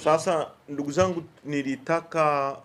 Sasa ndugu zangu, nilitaka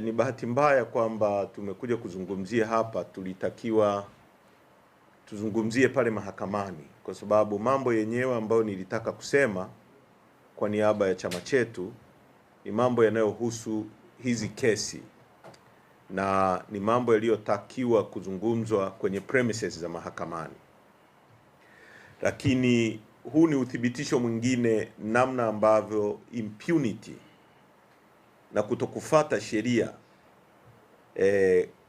ni bahati mbaya kwamba tumekuja kuzungumzia hapa. Tulitakiwa tuzungumzie pale mahakamani, kwa sababu mambo yenyewe ambayo nilitaka kusema kwa niaba ya chama chetu ni mambo yanayohusu hizi kesi na ni mambo yaliyotakiwa kuzungumzwa kwenye premises za mahakamani, lakini huu ni uthibitisho mwingine namna ambavyo impunity na kutokufuata sheria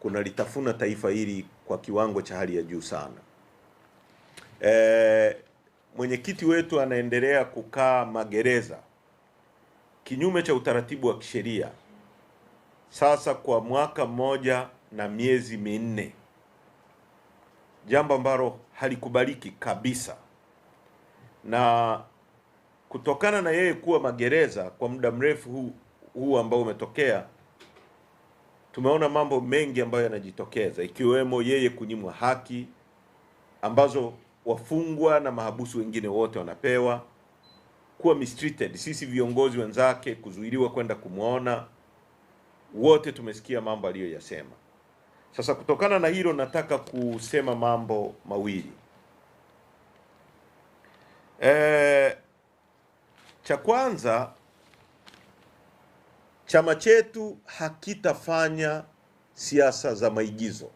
kuna litafuna taifa hili kwa kiwango cha hali ya juu sana. Mwenyekiti wetu anaendelea kukaa magereza kinyume cha utaratibu wa kisheria sasa kwa mwaka mmoja na miezi minne, jambo ambalo halikubaliki kabisa. Na kutokana na yeye kuwa magereza kwa muda mrefu huu ambao umetokea, tumeona mambo mengi ambayo yanajitokeza, ikiwemo yeye kunyimwa haki ambazo wafungwa na mahabusu wengine wote wanapewa, kuwa mistreated, sisi viongozi wenzake kuzuiliwa kwenda kumwona. Wote tumesikia mambo aliyoyasema. Sasa kutokana na hilo nataka kusema mambo mawili. Cha kwanza, chama chetu hakitafanya siasa za maigizo.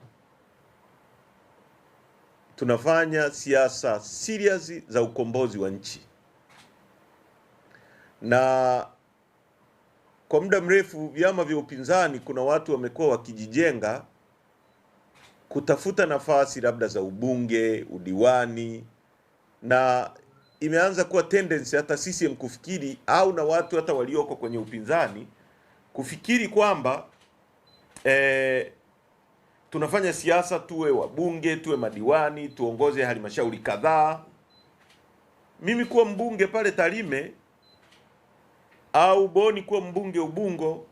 Tunafanya siasa serious za ukombozi wa nchi. Na kwa muda mrefu vyama vya upinzani kuna watu wamekuwa wakijijenga kutafuta nafasi labda za ubunge, udiwani, na imeanza kuwa tendency hata CCM kufikiri, au na watu hata walioko kwenye upinzani kufikiri kwamba tunafanya siasa tuwe wabunge, tuwe madiwani, tuongoze halmashauri kadhaa. Mimi kuwa mbunge pale Tarime, au Boni kuwa mbunge Ubungo,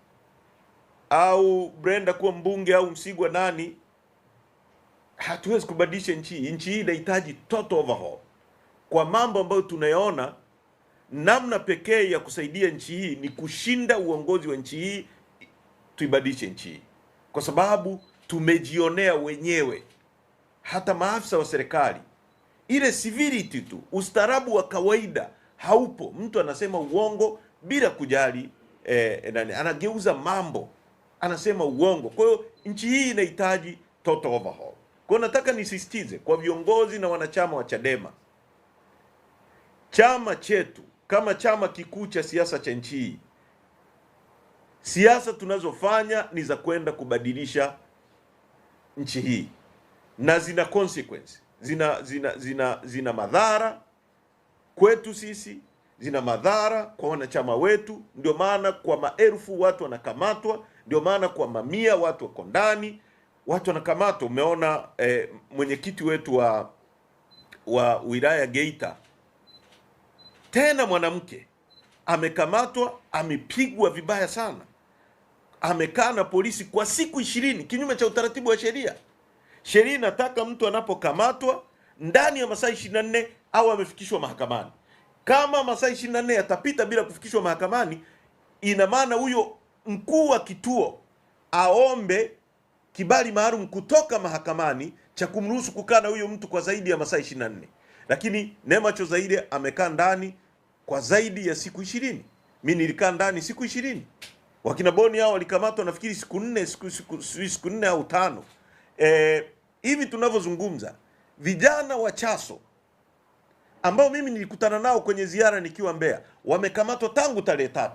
au Brenda kuwa mbunge, au Msigwa nani, hatuwezi kubadilisha nchi hii. Nchi hii inahitaji total overhaul. Kwa mambo ambayo tunayaona, namna pekee ya kusaidia nchi hii ni kushinda uongozi wa nchi hii, tuibadilishe nchi hii. Kwa sababu tumejionea wenyewe, hata maafisa wa serikali, ile civility tu, ustaarabu wa kawaida haupo. Mtu anasema uongo bila kujali anageuza mambo, anasema uongo. Kwa hiyo nchi hii inahitaji total overhaul. Kwa hiyo nataka nisisitize kwa viongozi na wanachama wa Chadema, chama chetu kama chama kikuu cha siasa cha nchi hii, siasa tunazofanya ni za kwenda kubadilisha nchi hii, na zina consequence, zina madhara kwetu sisi, zina madhara kwa wanachama wetu. Ndio maana kwa maelfu watu wanakamatwa, ndio maana kwa mamia watu wako ndani, watu wanakamatwa. Umeona mwenyekiti wetu wa wilaya Geita, tena mwanamke, amekamatwa, amepigwa vibaya sana, amekaa na polisi kwa siku 20 kinyume cha utaratibu wa sheria. Sheria inataka mtu anapokamatwa ndani ya masaa 24 au amefikishwa mahakamani. Kama masaa 24 yatapita bila kufikishwa mahakamani, ina maana huyo mkuu wa kituo aombe kibali maalum kutoka mahakamani cha kumruhusu kukaa na huyo mtu kwa zaidi ya masaa 24. Lakini Neema Chozaire amekaa ndani kwa zaidi ya siku 20. Mimi nilikaa ndani siku 20. Wakina Boni hao walikamatwa nafikiri siku 4 au 5. Hivi tunavyozungumza, vijana wa Chaso ambao mimi nilikutana nao kwenye ziara nikiwa Mbeya, wamekamatwa tangu tarehe 3.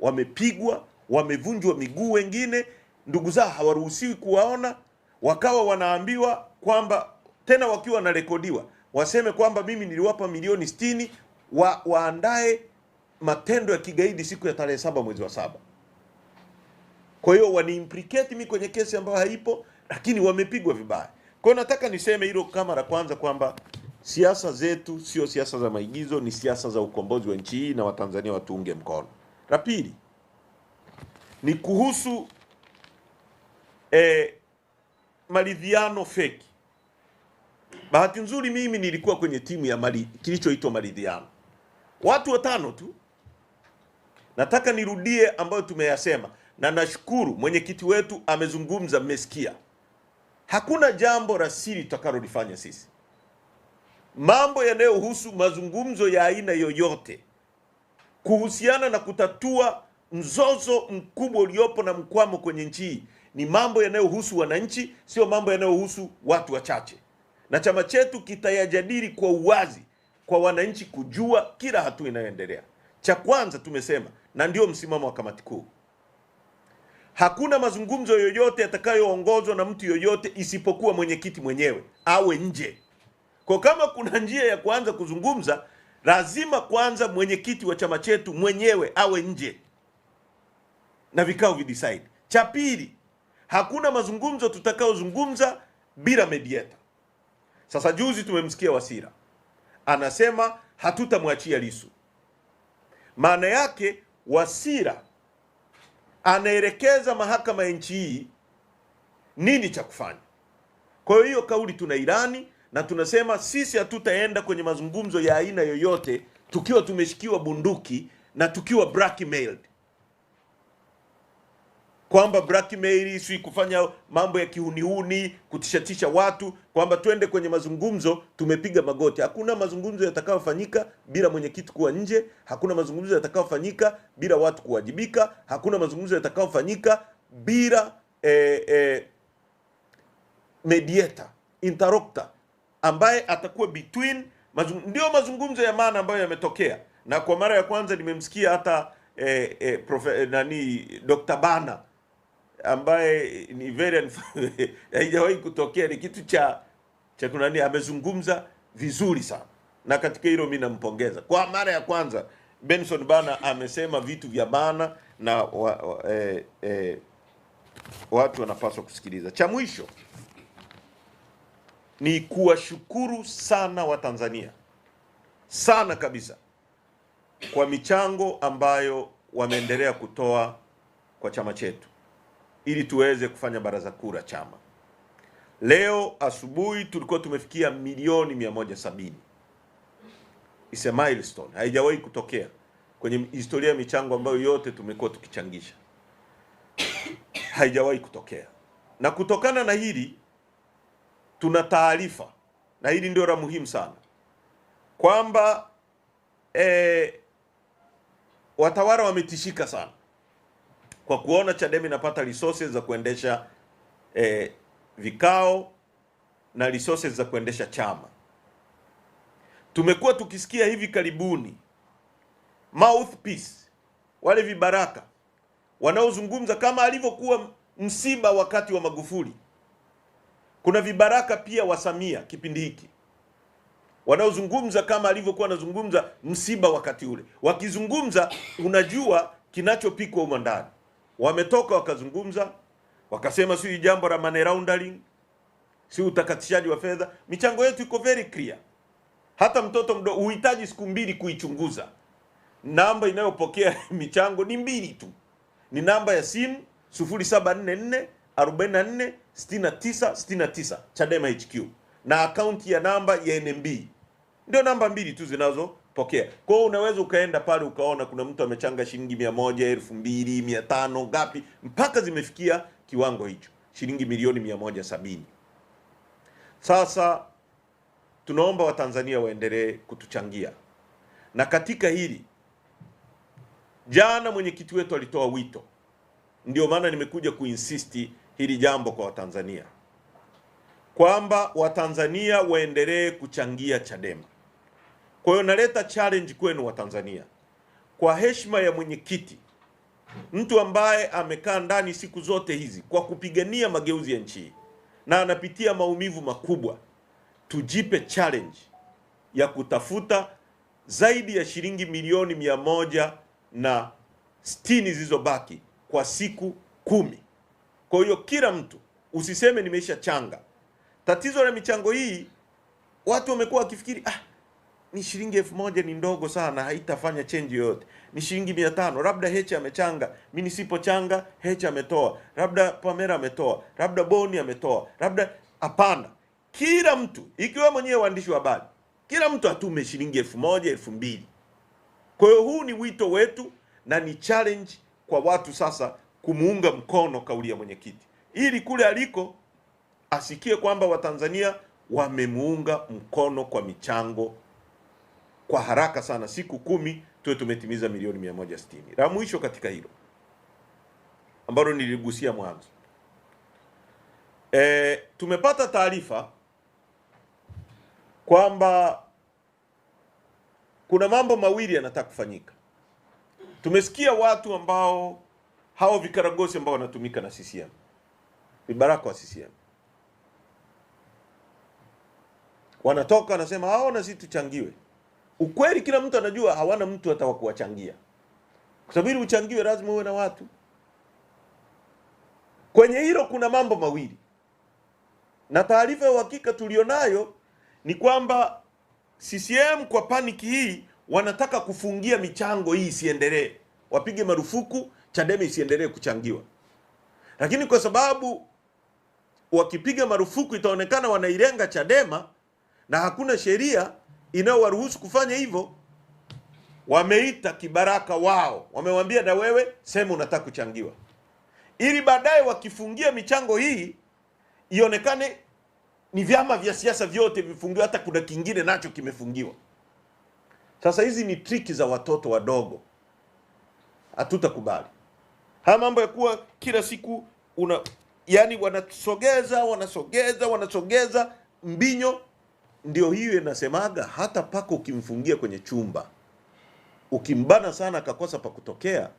Wamepigwa, wamevunjwa miguu, wengine ndugu zao hawaruhusiwi kuwaona, wakawa wanaambiwa kwamba, tena wakiwa wanarekodiwa, waseme kwamba mimi niliwapa milioni 60 waandae matendo ya kigaidi siku ya tarehe 7 mwezi wa 7. Kwa hiyo wani-implicate mimi kwenye kesi ambayo haipo, lakini wamepigwa vibaya. Kwa hiyo nataka niseme hilo kama la kwanza, kwamba siasa zetu sio siasa za maigizo, ni siasa za ukombozi wa nchi hii, na Watanzania watuunge mkono. La pili ni kuhusu maridhiano feki. Bahati nzuri mimi nilikuwa kwenye timu ya kilichoitwa maridhiano. Watu 5 tu Nataka nirudie ambayo tumeyasema, na nashukuru mwenyekiti wetu amezungumza, mmesikia. Hakuna jambo la siri tutakalolifanya sisi. Mambo yanayohusu mazungumzo ya aina yoyote kuhusiana na kutatua mzozo mkubwa uliopo na mkwamo kwenye nchi hii ni mambo yanayohusu wananchi, sio mambo yanayohusu watu wachache. Na chama chetu kitayajadili kwa uwazi kwa wananchi kujua kila hatua inayoendelea. Cha kwanza tumesema, na ndio msimamo wa kamati kuu, hakuna mazungumzo yoyote yatakayoongozwa na mtu yoyote isipokuwa mwenyekiti mwenyewe awe nje. Kwa kama kuna njia ya kuanza kuzungumza, lazima kwanza mwenyekiti wa chama chetu mwenyewe awe nje na vikao videcide. Cha pili, hakuna mazungumzo tutakaozungumza bila mediator. Sasa juzi tumemsikia Wasira anasema hatutamwachia Lissu. Maana yake Wasira anaelekeza mahakama ya nchi hii nini cha kufanya. Kwa hiyo kauli tunailani na tunasema sisi hatutaenda kwenye mazungumzo ya aina yoyote tukiwa tumeshikiwa bunduki na tukiwa blackmailed, kwamba blackmail si kufanya mambo ya kihunihuni, kutishatisha watu, kwamba twende kwenye mazungumzo tumepiga magoti. Hakuna mazungumzo yatakayofanyika bila mwenyekiti kuwa nje. Hakuna mazungumzo yatakayofanyika bila watu kuwajibika. Hakuna mazungumzo yatakayofanyika bila mediator, interlocutor ambaye atakuwa between. Ndio mazungumzo ya maana ambayo yametokea, na kwa mara ya kwanza nimemsikia hata Dr. Bana ambaye ni very haijawahi kutokea, ni kitu cha kunani, amezungumza vizuri sana, na katika hilo mimi nampongeza. Kwa mara ya kwanza Benson Bana amesema vitu vya maana na watu wanapaswa kusikiliza. Cha mwisho ni kuwashukuru sana Watanzania, sana kabisa, kwa michango ambayo wameendelea kutoa kwa chama chetu ili tuweze kufanya baraza kuu la chama. Leo asubuhi tulikuwa tumefikia milioni 170. It's a milestone. Haijawahi kutokea kwenye historia ya michango ambayo yote tumekuwa tukichangisha. Haijawahi kutokea. Na kutokana na hili tuna taarifa, na hili ndio la muhimu sana, kwamba watawala wametishika sana kwa kuona Chadema inapata resources za kuendesha vikao na resources za kuendesha chama. Tumekuwa tukisikia hivi karibuni mouthpiece, wale vibaraka wanaozungumza kama alivyokuwa msiba wakati wa Magufuli. Kuna vibaraka pia wa Samia kipindi hiki wanaozungumza kama alivyokuwa anazungumza msiba wakati ule. Wakizungumza unajua kinachopikwa huko ndani. Wametoka wakazungumza, wakasema si jambo la money laundering, si utakatishaji wa fedha. Michango yetu iko very clear. Hata mtoto mdogo uhitaji siku mbili kuichunguza. Namba inayopokea michango ni mbili tu. Ni namba ya simu 0744 44 69 69 Chadema HQ, na akaunti ya namba ya NMB. Ndio namba mbili tu zinazopokea. Kwa hiyo unaweza ukaenda pale ukaona kuna mtu amechanga shilingi 100, 2000, 500 ngapi, mpaka zimefikia kiwango hicho, shilingi milioni 170. Sasa tunaomba Watanzania waendelee kutuchangia, na katika hili jana mwenyekiti wetu alitoa wito, ndio maana nimekuja kuinsisti hili jambo kwa Watanzania, kwamba Watanzania waendelee kuchangia Chadema. Kwa hiyo naleta challenge kwenu Watanzania, kwa heshima ya mwenyekiti, mtu ambaye amekaa ndani siku zote hizi kwa kupigania mageuzi ya nchi na anapitia maumivu makubwa, tujipe challenge ya kutafuta zaidi ya shilingi milioni 160 zilizobaki kwa siku 10. Kwa hiyo kila mtu usiseme nimeisha changa. Tatizo la michango hii, watu wamekuwa wakifikiri ni shilingi 1000 ni ndogo sana, haitafanya change yoyote. Ni shilingi 500, labda Heche amechanga, mimi nisipochanga Heche ametoa, labda Pamela ametoa, labda Boni ametoa, labda. Hapana, kila mtu, ikiwa mwenyewe waandishi wa habari, kila mtu atume shilingi 1000, 2000. Kwa hiyo huu ni wito wetu, na ni challenge kwa watu sasa kumuunga mkono kauli ya mwenyekiti, ili kule aliko asikie kwamba Watanzania wamemuunga mkono kwa michango kwa haraka sana. Siku 10 tuwe tumetimiza milioni 160. La mwisho katika hilo ambalo niligusia mwanzo, tumepata taarifa kwamba kuna mambo mawili yanataka kufanyika. Tumesikia watu ambao hao vikaragosi ambao wanatumika na CCM, vibaraka wa CCM, wanatoka wanasema hao na sisi tuchangiwe. Ukweli kila mtu anajua hawana mtu hata wa kuwachangia, kwa sababu ili uchangiwe lazima uwe na watu. Kwenye hilo kuna mambo mawili, na taarifa ya uhakika tulionayo ni kwamba CCM kwa paniki hii wanataka kufungia michango hii isiendelee, wapige marufuku Chadema isiendelee kuchangiwa. Lakini kwa sababu wakipiga marufuku itaonekana wanailenga Chadema na hakuna sheria inayowaruhusu kufanya hivyo, wameita kibaraka wao, wamewambia na wewe sema unataka kuchangiwa, ili baadaye wakifungia michango hii ionekane ni vyama vya siasa vyote vifungiwa, hata kuna kingine nacho kimefungiwa. Sasa hizi ni triki za watoto wadogo, hatutakubali. Haya mambo ya kuwa kila siku yani wanasogeza mbinyo, ndio hiyo inasemaga hata paka ukimfungia kwenye chumba, ukimbana sana akakosa pa kutokea,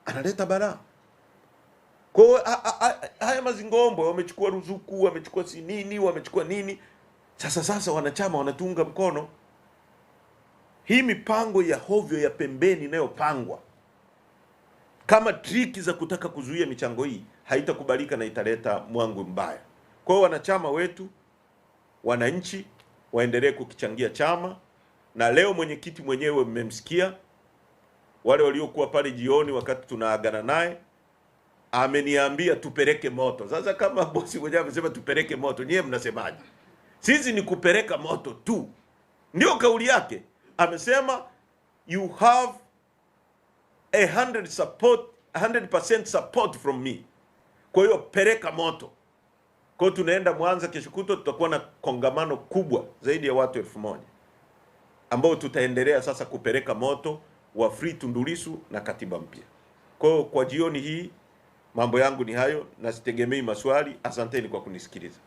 analeta balaa. Kwa haya mazingombo, wamechukua ruzuku, wamechukua sinini, wamechukua nini. Sasa wanachama wanatunga mkono hii mipango ya hovyo ya pembeni inayopangwa kama triki za kutaka kuzuia michango hii. Haitakubalika na italeta mwangu mbaya. Kwa hiyo wanachama wetu, wananchi waendelee kukichangia chama, na leo mwenyekiti mwenyewe mmemsikia, wale waliokuwa pale jioni wakati tunaagana naye ameniambia tupeleke moto. Sasa kama bosi mwenyewe amesema tupeleke moto, nyie mnasemaje? Sisi ni kupeleka moto tu, ndio kauli yake. Amesema you have 100% support from me. Kwa hiyo peleka moto. Kwa hiyo tunaenda Mwanza kesho kutwa, tutakuwa na kongamano kubwa zaidi ya watu 1000 ambao tutaendelea sasa kupeleka moto wa Free Tundu Lissu na katiba mpya. Kwa hiyo kwa jioni hii mambo yangu ni hayo, na sitegemei maswali. Asanteni kwa kunisikiliza.